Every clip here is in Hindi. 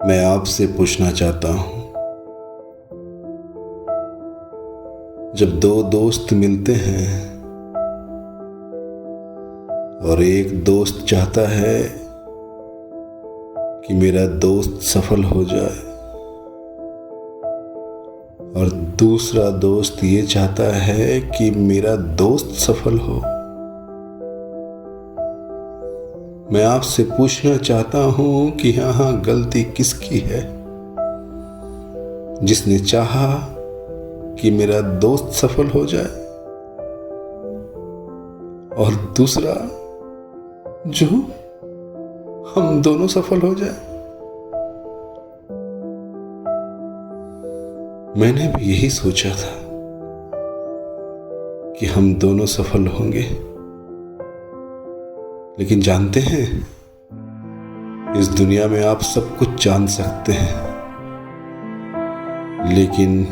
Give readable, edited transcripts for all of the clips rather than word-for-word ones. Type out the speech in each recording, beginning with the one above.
मैं आपसे पूछना चाहता हूं, जब दो दोस्त मिलते हैं और एक दोस्त चाहता है कि मेरा दोस्त सफल हो जाए और दूसरा दोस्त ये चाहता है कि मेरा दोस्त सफल हो, मैं आपसे पूछना चाहता हूं कि यहां गलती किसकी है? जिसने चाहा कि मेरा दोस्त सफल हो जाए और दूसरा जो हम दोनों सफल हो जाए। मैंने भी यही सोचा था कि हम दोनों सफल होंगे, लेकिन जानते हैं, इस दुनिया में आप सब कुछ जान सकते हैं, लेकिन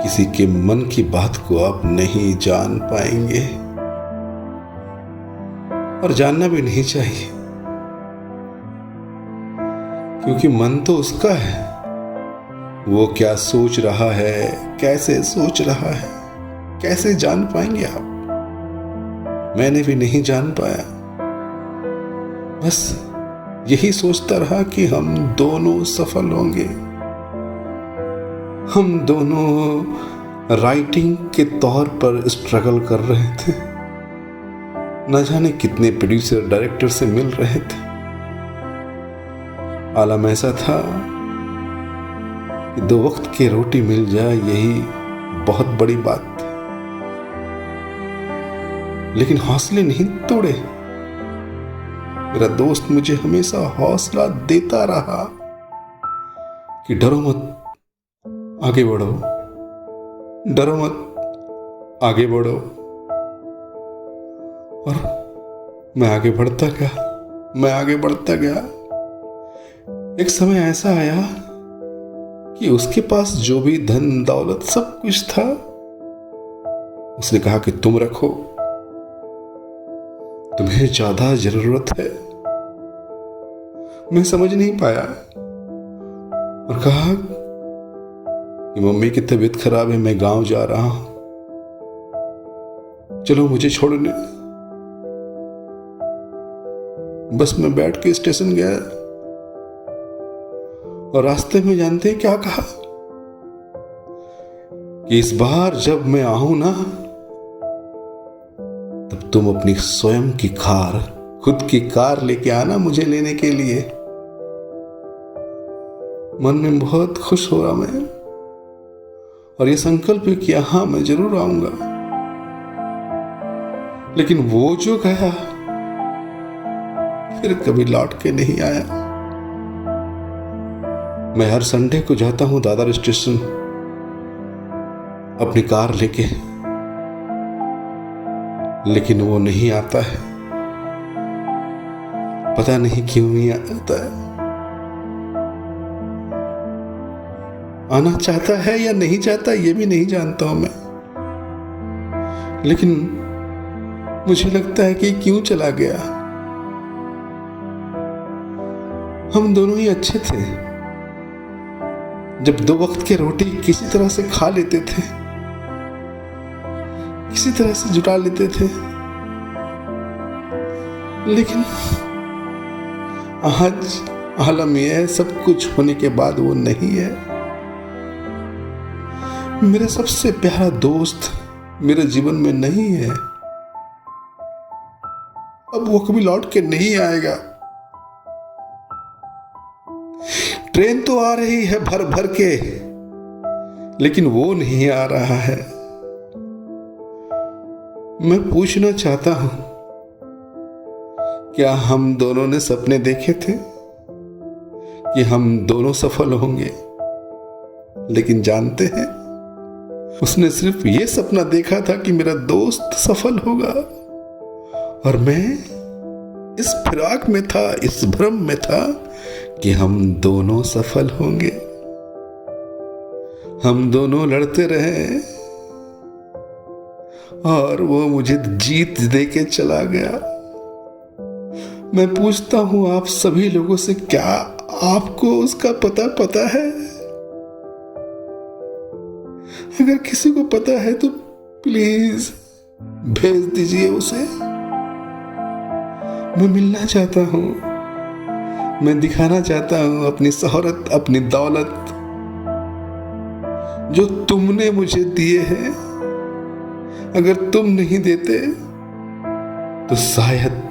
किसी के मन की बात को आप नहीं जान पाएंगे और जानना भी नहीं चाहिए, क्योंकि मन तो उसका है। वो क्या सोच रहा है, कैसे सोच रहा है, कैसे जान पाएंगे आप? मैंने भी नहीं जान पाया। बस यही सोचता रहा कि हम दोनों सफल होंगे। हम दोनों राइटिंग के तौर पर स्ट्रगल कर रहे थे, न जाने कितने प्रोड्यूसर डायरेक्टर से मिल रहे थे। आलम ऐसा था कि 2 वक्त की रोटी मिल जाए, यही बहुत बड़ी बात थी। लेकिन हौसले नहीं तोड़े। मेरा दोस्त मुझे हमेशा हौसला देता रहा कि डरो मत, आगे बढ़ो, डरो मत, आगे बढ़ो। और मैं आगे बढ़ता गया, मैं आगे बढ़ता गया। एक समय ऐसा आया कि उसके पास जो भी धन दौलत सब कुछ था, उसने कहा कि तुम रखो, तुम्हें ज्यादा जरूरत है। मैं समझ नहीं पाया और कहा कि मम्मी की तबीयत खराब है, मैं गांव जा रहा हूं, चलो मुझे छोड़ने। बस मैं बैठ के स्टेशन गया और रास्ते में जानते हैं क्या कहा कि इस बार जब मैं आऊं ना, तब तुम अपनी स्वयं की कार, खुद की कार लेके आना मुझे लेने के लिए। मन में बहुत खुश हो रहा मैं और ये संकल्प किया, हाँ मैं जरूर आऊंगा। लेकिन वो जो गया फिर कभी लौट के नहीं आया। मैं हर संडे को जाता हूं दादर स्टेशन अपनी कार लेके, लेकिन वो नहीं आता है। पता नहीं क्यों नहीं आता है। आना चाहता है या नहीं चाहता ये भी नहीं जानता हूं मैं, लेकिन मुझे लगता है कि क्यों चला गया। हम दोनों ही अच्छे थे, जब 2 वक्त की रोटी किसी तरह से खा लेते थे, किसी तरह से जुटा लेते थे। लेकिन आज आलम यह है, सब कुछ होने के बाद वो नहीं है। मेरा सबसे प्यारा दोस्त मेरे जीवन में नहीं है। अब वो कभी लौट के नहीं आएगा। ट्रेन तो आ रही है भर भर के, लेकिन वो नहीं आ रहा है। मैं पूछना चाहता हूं, क्या हम दोनों ने सपने देखे थे कि हम दोनों सफल होंगे? लेकिन जानते हैं, उसने सिर्फ ये सपना देखा था कि मेरा दोस्त सफल होगा और मैं इस फिराक में था, इस भ्रम में था कि हम दोनों सफल होंगे। हम दोनों लड़ते रहे और वो मुझे जीत दे के चला गया। मैं पूछता हूं आप सभी लोगों से, क्या आपको उसका पता है? अगर किसी को पता है तो प्लीज भेज दीजिए उसे। मैं मिलना चाहता हूं, मैं दिखाना चाहता हूं अपनी शोहरत, अपनी दौलत जो तुमने मुझे दिए हैं। अगर तुम नहीं देते तो शायद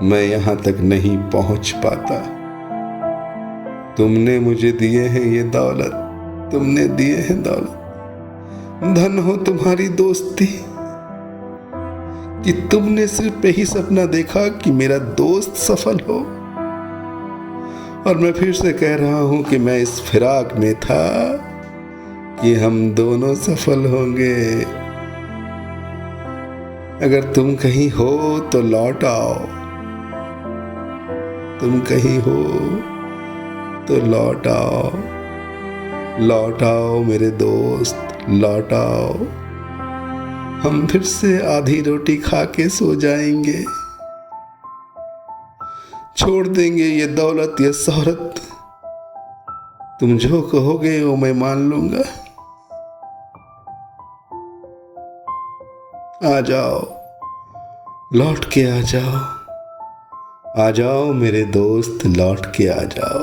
मैं यहां तक नहीं पहुंच पाता। तुमने मुझे दिए हैं ये दौलत, तुमने दिए हैं दौलत। धन हो तुम्हारी दोस्ती कि तुमने सिर्फ यही सपना देखा कि मेरा दोस्त सफल हो। और मैं फिर से कह रहा हूं कि मैं इस फिराक में था कि हम दोनों सफल होंगे। अगर तुम कहीं हो तो लौट आओ, तुम कहीं हो तो लौट आओ, लौट आओ मेरे दोस्त, लौट आओ। हम फिर से आधी रोटी खा के सो जाएंगे, छोड़ देंगे ये दौलत, ये शोहरत। तुम जो कहोगे वो मैं मान लूंगा। आ जाओ, लौट के आ जाओ, आ जाओ मेरे दोस्त, लौट के आ जाओ।